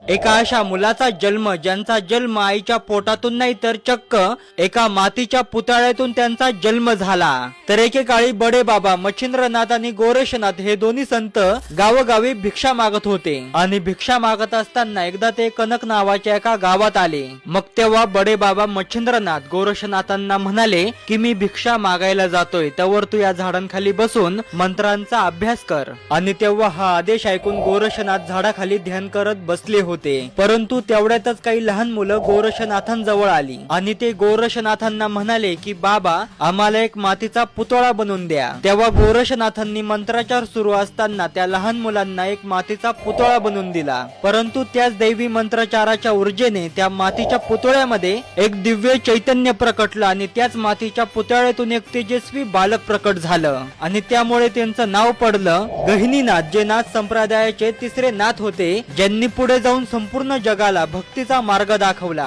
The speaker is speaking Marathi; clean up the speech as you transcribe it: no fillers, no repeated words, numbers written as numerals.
एका अशा मुलाचा जन्म ज्यांचा जन्म आईच्या पोटातून नाही तर चक्क एका मातीच्या पुतळ्यातून त्यांचा जन्म झाला। तर एकेकाळी बडे बाबा मच्छिंद्रनाथ आणि गोरक्षनाथ हे दोन्ही संत गावोगावी भिक्षा मागत होते आणि भिक्षा मागत असताना एकदा ते कनक नावाच्या एका गावात आले। मग तेव्हा बडे बाबा मच्छिंद्रनाथ गोरक्षनाथांना म्हणाले की मी भिक्षा मागायला जातोय, त्यावर तू या झाडांखाली बसून मंत्रांचा अभ्यास कर। आणि तेव्हा हा आदेश ऐकून गोरक्षनाथ झाडाखाली ध्यान करत बसले होते। परंतु तेवढ्यातच काही लहान मुलं गोरक्षनाथांजवळ आली आणि ते गोरक्षनाथांना म्हणाले की बाबा आम्हाला एक मातीचा पुतळा बनवून द्या। तेव्हा गोरक्षनाथांनी मंत्राचार सुरू असताना त्या लहान मुलांना एक मातीचा पुतळा बनवून दिला। परंतु त्याच दैवी मंत्राचाराच्या ऊर्जेने त्या मातीच्या पुतळ्यामध्ये एक दिव्य चैतन्य प्रकटलं आणि त्याच मातीच्या पुतळ्यातून एक तेजस्वी बालक प्रकट झालं आणि त्यामुळे त्यांचं नाव पडलं गहिनीनाथ, जे नाथ संप्रदायाचे तिसरे नाथ होते, ज्यांनी पुढे जाऊन संपूर्ण जगाला भक्तीचा मार्ग दाखवला।